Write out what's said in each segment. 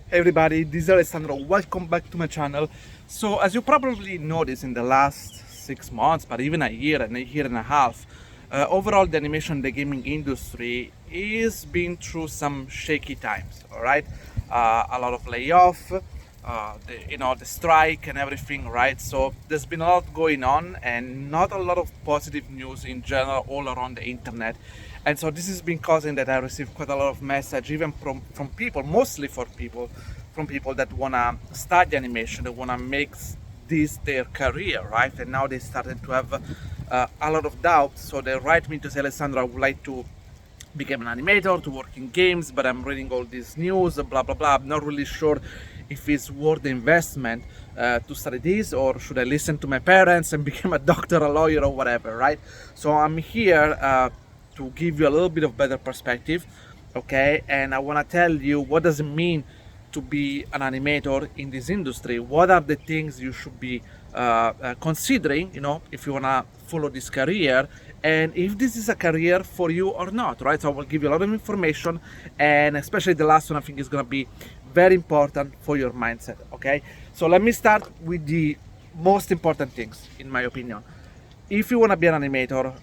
Hey everybody, this is Alessandro. Welcome back to my channel. So, as you probably noticed in the last 6 months, but even a year and a half, overall the animation, the gaming industry is been through some shaky times. All right, a lot of layoff, the strike and everything. Right, so there's been a lot going on and not a lot of positive news in general all around the internet. And so this has been causing that I receive quite a lot of message, even from people, mostly from people that wanna study animation, that wanna make this their career, right? And now they started to have a lot of doubt. So they write me to say, Alessandro, I would like to became an animator, to work in games, but I'm reading all this news, blah blah blah. I'm not really sure if it's worth the investment to study this, or should I listen to my parents and become a doctor, a lawyer, or whatever, right? So I'm here to give you a little bit of better perspective, okay? And I want to tell you what does it mean to be an animator in this industry. What are the things you should be considering, if you want to follow this career, and if this is a career for you or not, right? So I will give you a lot of information, and especially the last one I think is going to be very important for your mindset, okay? So let me start with the most important things, in my opinion. If you want to be an animator,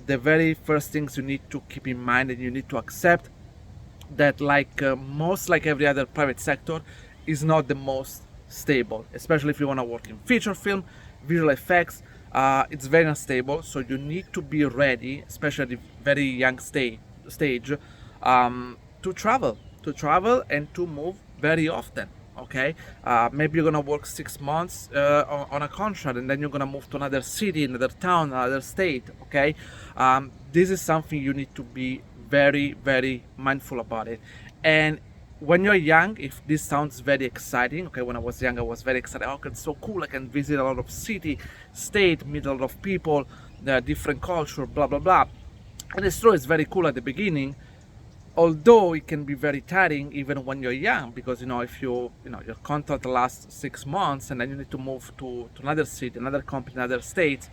the very first things you need to keep in mind and you need to accept that, like every other private sector, is not the most stable, especially if you want to work in feature film, visual effects. It's very unstable, so you need to be ready, especially at the very young stage, to travel and to move very often. Okay, maybe you're gonna work 6 months on a contract, and then you're gonna move to another city, another town, another state. Okay, this is something you need to be very, very mindful about it. And when you're young, if this sounds very exciting, okay, when I was young, I was very excited. Oh, it's so cool! I can visit a lot of city, state, meet a lot of people, different culture, blah blah blah. And it's true, it's very cool at the beginning, although it can be very tiring even when you're young, because if your contract lasts 6 months and then you need to move to another city, another company, another state,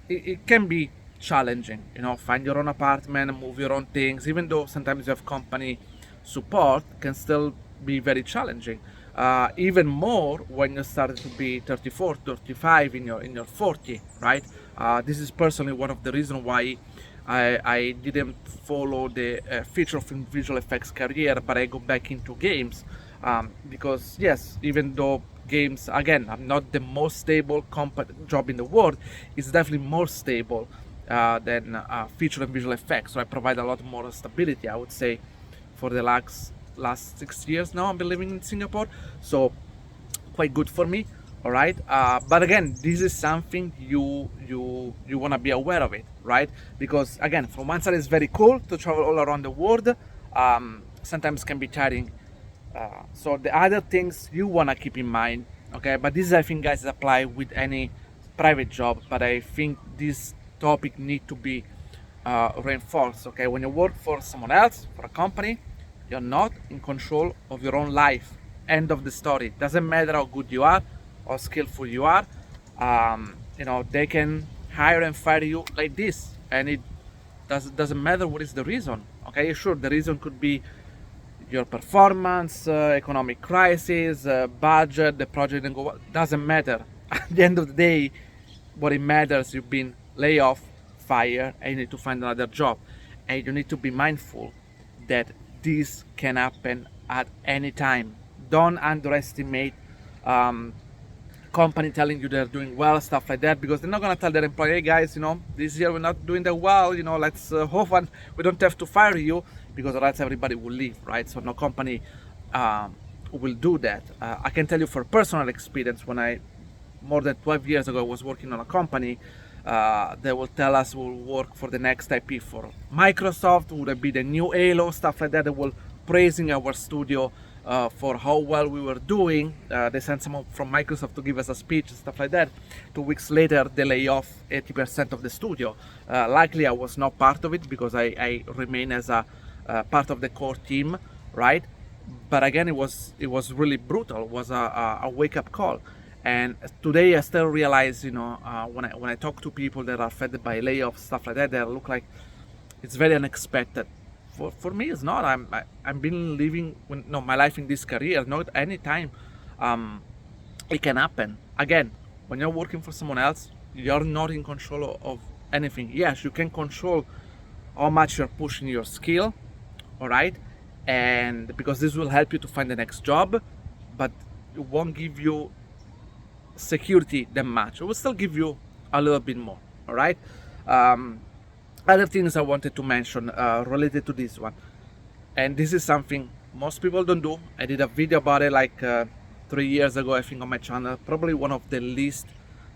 it can be challenging. Find your own apartment, move your own things, even though sometimes you have company support, can still be very challenging. Even more when you start to be 34, 35, in your 40, right? This is personally one of the reasons why I didn't follow the feature film visual effects career, but I go back into games, because yes, even though games, again, are not the most stable job in the world, it's definitely more stable than feature and visual effects. So I provide a lot more stability, I would say, for the last 6 years now. I've been living in Singapore, so quite good for me. All right, but again, this is something you want to be aware of it, right? Because again, from one side, it's very cool to travel all around the world. Sometimes can be tiring. So the other things you want to keep in mind, okay? But this, I think, guys, apply with any private job. But I think this topic need to be reinforced. Okay, when you work for someone else, for a company, you're not in control of your own life. End of the story. Doesn't matter how good you are, how skillful you are. They can hire and fire you like this, and it doesn't matter what is the reason. Okay, sure, the reason could be your performance, economic crisis, budget, the project didn't go well. Doesn't matter. At the end of the day, what it matters, you've been laid off, fired, and you need to find another job. And you need to be mindful that this can happen at any time. Don't underestimate company telling you they're doing well, stuff like that, because they're not going to tell their employee, hey guys, this year we're not doing that well, let's hope we don't have to fire you, because otherwise everybody will leave, right? So no company will do that. I can tell you for personal experience, when I, more than 12 years ago, I was working on a company, they will tell us we'll work for the next IP for Microsoft, would it be the new Halo, stuff like that. They will praising our studio for how well we were doing. They sent someone from Microsoft to give us a speech and stuff like that. 2 weeks later, they lay off 80% of the studio. Luckily, I was not part of it, because I remain as a part of the core team, right? But again, it was really brutal. It was a wake-up call. And today I still realize, when I talk to people that are affected by layoffs, stuff like that, they look like it's very unexpected For me, it's not. I'm been living no my life in this career. Not any time, it can happen. Again, when you're working for someone else, you're not in control of anything. Yes, you can control how much you're pushing your skill, all right, and because this will help you to find the next job, but it won't give you security that much. It will still give you a little bit more, all right. um, Other things I wanted to mention related to this one, and this is something most people don't do. I did a video about it like 3 years ago, I think, on my channel. Probably one of the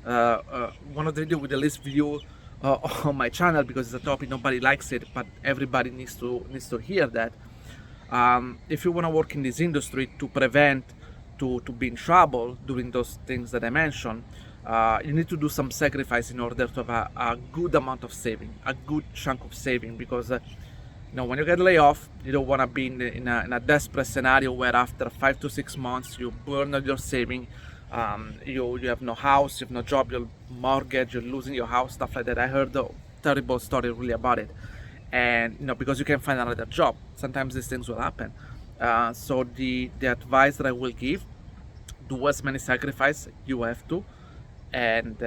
video with the least view on my channel, because it's a topic nobody likes it, but everybody needs to hear that. If you want to work in this industry to prevent to be in trouble doing those things that I mentioned, you need to do some sacrifice in order to have a good amount of saving, a good chunk of saving, because when you get laid off, you don't want to be in a desperate scenario where after 5 to 6 months you burn all your saving. You have no house, you have no job, your mortgage, you're losing your house, stuff like that. I heard a terrible story really about it, and because you can't find another job, sometimes these things will happen. So the advice that I will give: do as many sacrifices you have to, and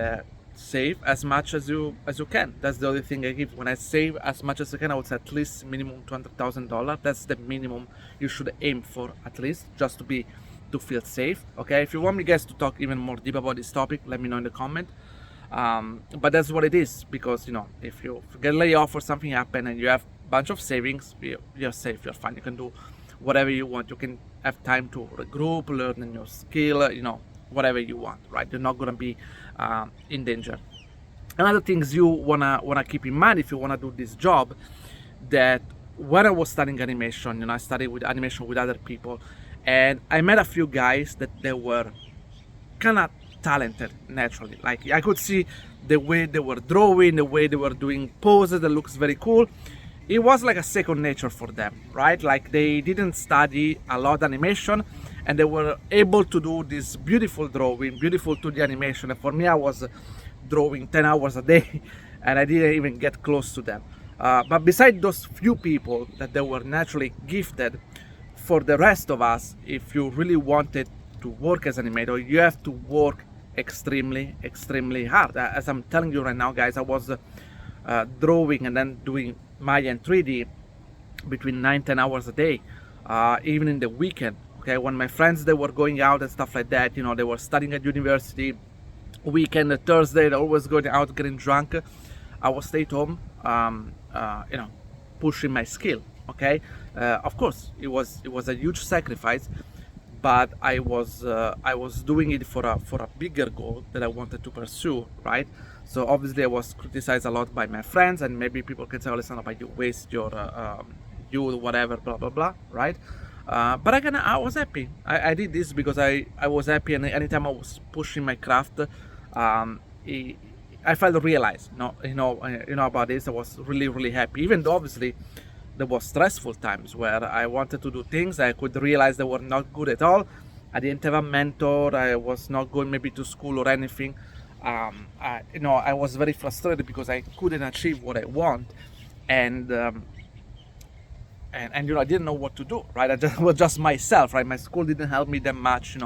save as much as you can. That's the only thing I give. When I save as much as I can, I would say at least minimum $200,000. That's the minimum you should aim for, at least, just to feel safe. Okay, if you want me guys to talk even more deep about this topic, let me know in the comment. But that's what it is, because if you get laid off or something happen and you have a bunch of savings, you're safe, you're fine, you can do whatever you want. You can have time to regroup, learn a new skill, whatever you want, right? You're not gonna be in danger. Another things you wanna keep in mind if you wanna do this job, that when I was studying animation, I studied with animation with other people, and I met a few guys that they were kind of talented naturally. Like, I could see the way they were drawing, the way they were doing poses that looks very cool. It was like a second nature for them, right? Like, they didn't study a lot animation, and they were able to do this beautiful drawing, beautiful 2D animation. And for me, I was drawing 10 hours a day, and I didn't even get close to them. But beside those few people that they were naturally gifted, for the rest of us, if you really wanted to work as an animator, you have to work extremely, extremely hard. As I'm telling you right now, guys, I was drawing and then doing Maya and 3D between 9-10 hours a day, even in the weekend. Okay, when my friends, they were going out and stuff like that, they were studying at university, weekend, Thursday, they're always going out getting drunk, I was stay at home, pushing my skill. Okay, of course it was a huge sacrifice, but I was doing it for a bigger goal that I wanted to pursue, right? So obviously I was criticized a lot by my friends, and maybe people can say, "Oh, listen, about you waste your you whatever, blah blah blah," right? But again, I was happy. I did this because I was happy, and anytime I was pushing my craft, I felt realized, about this. I was really, really happy, even though obviously there was stressful times where I wanted to do things I could realize they were not good at all. I didn't have a mentor. I was not going maybe to school or anything. I was very frustrated because I couldn't achieve what I want, and I didn't know what to do, right? I was just myself, right? My school didn't help me that much,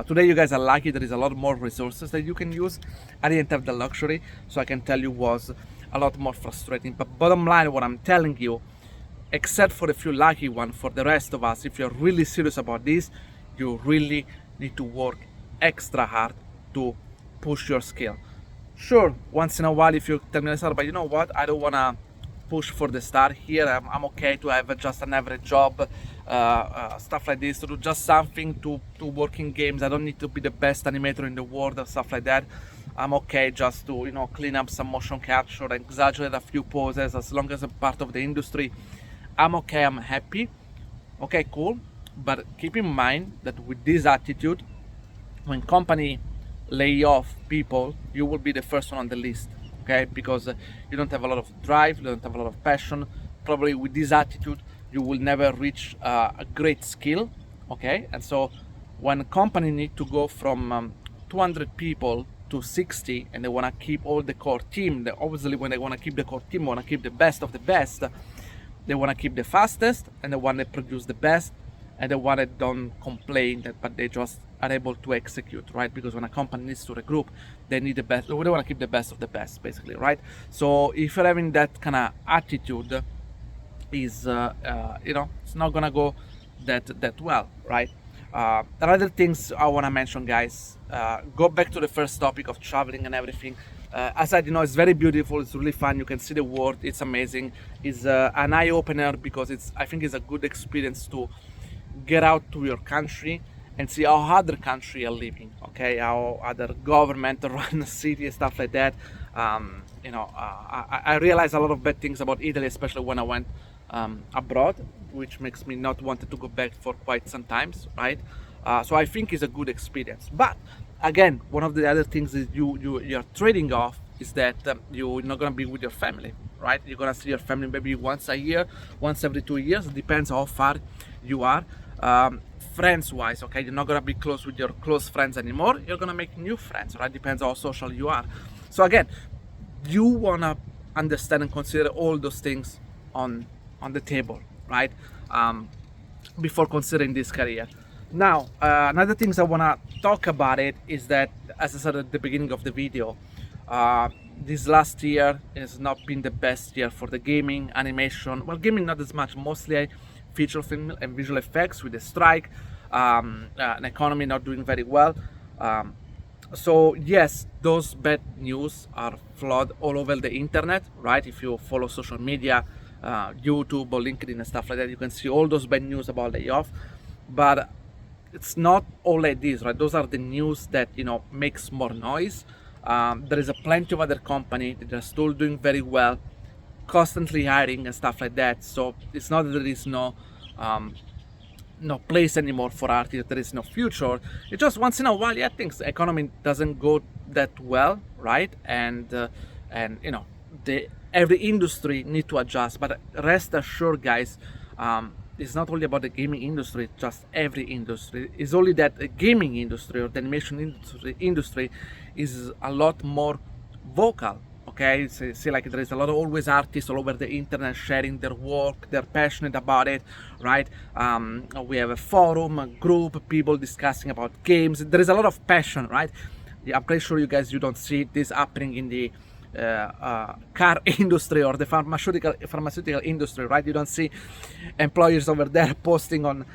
Today you guys are lucky, there is a lot more resources that you can use. I didn't have the luxury, so I can tell you was a lot more frustrating. But bottom line, what I'm telling you, except for a few lucky ones, for the rest of us, if you're really serious about this, you really need to work extra hard to push your skill. Sure, once in a while, if you tell me, but you know what, I don't want to push for the start here, I'm okay to have just an average job, stuff like this, to do just something to work in games. I don't need to be the best animator in the world or stuff like that. I'm okay just to clean up some motion capture, exaggerate a few poses, as long as I'm part of the industry. I'm okay, I'm happy. Okay, cool. But keep in mind that with this attitude, when company lay off people, you will be the first one on the list. Okay, because you don't have a lot of drive, you don't have a lot of passion. Probably with this attitude, you will never reach a great skill. Okay, and so when a company need to go from 200 people to 60, and they want to keep all the core team, obviously when they want to keep the core team, want to keep the best of the best, They want to keep the fastest, and the one that produce the best, and the one that don't complain that, but they just are able to execute, right? Because when a company needs to regroup, they need the best. They want to keep the best of the best, basically, right? So if you're having that kind of attitude, is it's not gonna go that well, right? Other things I want to mention, guys, go back to the first topic of traveling and everything. As I said, it's very beautiful, it's really fun, you can see the world, it's amazing. It's an eye-opener, because I think it's a good experience to get out to your country and see how other countries are living, okay, how other government run the city and stuff like that. I realized a lot of bad things about Italy, especially when I went abroad, which makes me not wanted to go back for quite some times, right? So I think it's a good experience. But again, one of the other things is you're trading off is that you're not gonna be with your family, right? You're gonna see your family maybe once a year, once every 2 years. It depends how far you are. Friends wise, okay, you're not gonna be close with your close friends anymore. You're gonna make new friends, right? Depends how social you are. So again, you wanna understand and consider all those things on the table, right? Before considering this career. Now, another things I wanna talk about it is that, as I said at the beginning of the video, this last year has not been the best year for the gaming, animation. Well, gaming not as much, mostly feature film and visual effects with the strike, an economy not doing very well. So yes, those bad news are flood all over the internet, right? If you follow social media, YouTube or LinkedIn and stuff like that, you can see all those bad news about layoff. But it's not all like this, right? Those are the news that makes more noise. There is a plenty of other company that are still doing very well, constantly hiring and stuff like that. So it's not that there is no place anymore for artists, there is no future. It's just once in a while, yeah, things the economy doesn't go that well, right? And every industry need to adjust. But rest assured, guys, it's not only about the gaming industry, it's just every industry. It's only that the gaming industry or the animation industry is a lot more vocal. Okay, see, like there is a lot of always artists all over the internet sharing their work, they're passionate about it, right? We have a forum, a group, people discussing about games. There is a lot of passion, right? Yeah, I'm pretty sure you guys, you don't see this happening in the car industry or the pharmaceutical industry, right? You don't see employers over there posting on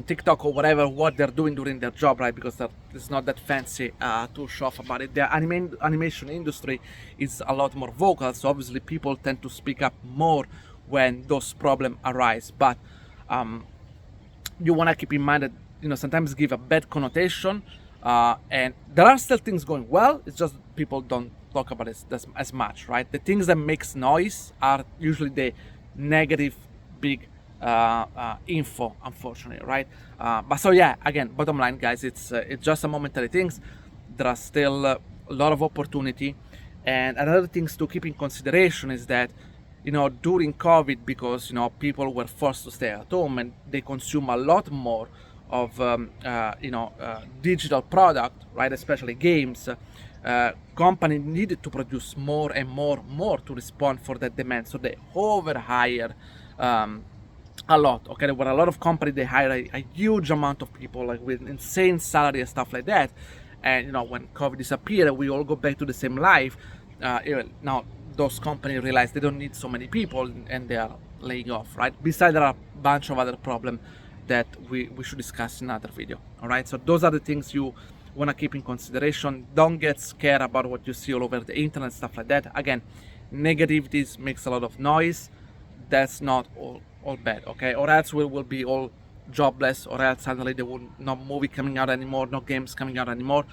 TikTok or whatever what they're doing during their job, right? Because it's not that fancy to show off about it. The animation industry is a lot more vocal, so obviously people tend to speak up more when those problems arise. But you want to keep in mind that sometimes give a bad connotation, and there are still things going well. It's just people don't talk about it as much, right? The things that makes noise are usually the negative big info, unfortunately, right? But so yeah, again, bottom line, guys, it's just a momentary things. There are still a lot of opportunity, and another things to keep in consideration is that during COVID, because people were forced to stay at home and they consume a lot more of digital product, right? Especially games. Company needed to produce more and more to respond for that demand, so they overhire a lot. Okay, there were a lot of companies, they hire a huge amount of people, like with insane salary and stuff like that. And when COVID disappeared, we all go back to the same life. Now those companies realize they don't need so many people, and they are laying off, right? Besides, there are a bunch of other problems that we should discuss in another video. All right, so those are the things you want to keep in consideration. Don't get scared about what you see all over the internet, stuff like that. Again, negativities makes a lot of noise. That's not all bad, okay? Or else we will be all jobless, or else suddenly there will no movie coming out anymore, no games coming out anymore.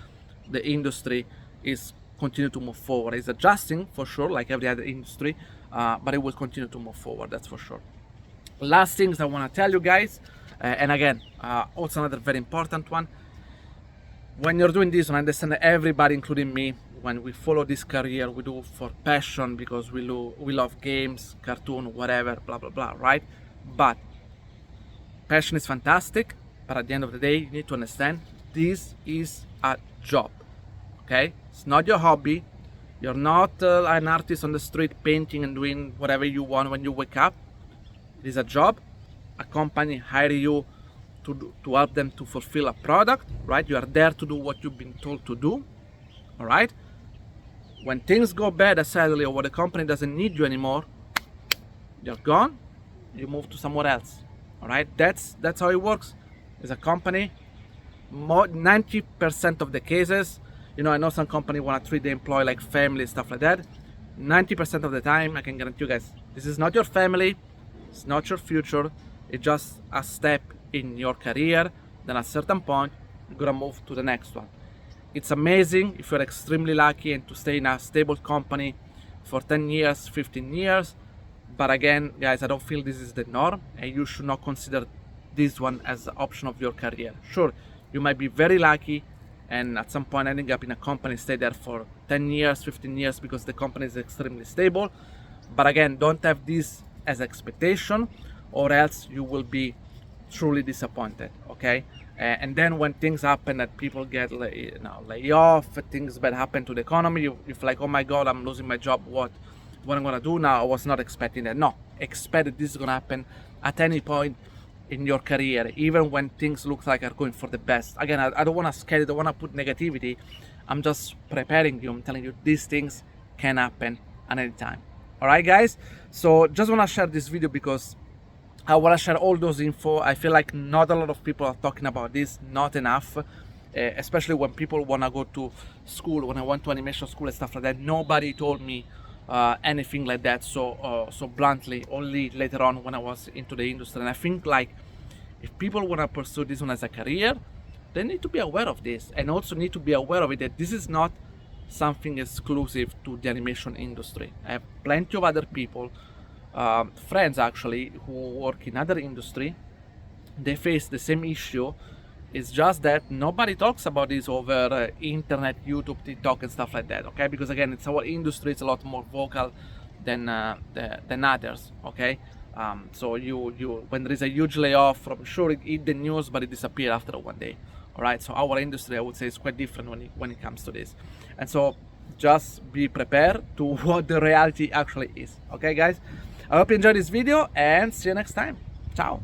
The industry is continue to move forward. It's adjusting for sure, like every other industry, but it will continue to move forward, that's for sure. Last things I want to tell you guys, and again, also another very important one. When you're doing this, I understand that everybody, including me, when we follow this career, we do for passion, because we love games, cartoon, whatever, blah blah blah, right? But passion is fantastic, but at the end of the day, you need to understand this is a job. Okay, it's not your hobby. You're not an artist on the street painting and doing whatever you want when you wake up. It is a job. A company hire you to help them to fulfill a product, right? You are there to do what you've been told to do, all right? When things go bad, sadly, or when the company doesn't need you anymore, you're gone, you move to somewhere else, all right? That's how it works. As a company, 90% of the cases, you know, I know some company want to treat the employee like family, stuff like that. 90% of the time, I can guarantee you guys, this is not your family, it's not your future, it's just a step in your career. Then at a certain point, you're gonna move to the next one. It's amazing if you're extremely lucky and to stay in a stable company for 10 years, 15 years. But again, guys, I don't feel this is the norm, and you should not consider this one as the option of your career. Sure, you might be very lucky and at some point ending up in a company, stay there for 10 years, 15 years because the company is extremely stable. But again, don't have this as expectation, or else you will be truly disappointed, okay? And then when things happen that people get lay off, things bad happen to the economy, you feel like, oh my god, I'm losing my job, what I'm gonna do now? I was not expecting that. No, expect that this is gonna happen at any point in your career, even when things look like are going for the best. Again, I don't want to scare you, I don't want to put negativity. I'm just preparing you, I'm telling you these things can happen at any time. All right, guys, so just want to share this video because I want to share all those info. I feel like not a lot of people are talking about this, not enough, especially when people want to go to school. When I went to animation school and stuff like that, nobody told me anything like that so bluntly, only later on when I was into the industry. And I think like if people want to pursue this one as a career, they need to be aware of this, and also need to be aware of it that this is not something exclusive to the animation industry. I have plenty of other people, friends actually, who work in other industry. They face the same issue. It's just that nobody talks about this over internet, YouTube, TikTok, and stuff like that. Okay, because again, it's our industry. It's a lot more vocal than others. Okay, so you when there is a huge layoff, from sure it hit the news, but it disappeared after one day. All right, so our industry, I would say, is quite different when it comes to this, and so just be prepared to what the reality actually is. Okay, guys, I hope you enjoyed this video, and see you next time. Ciao.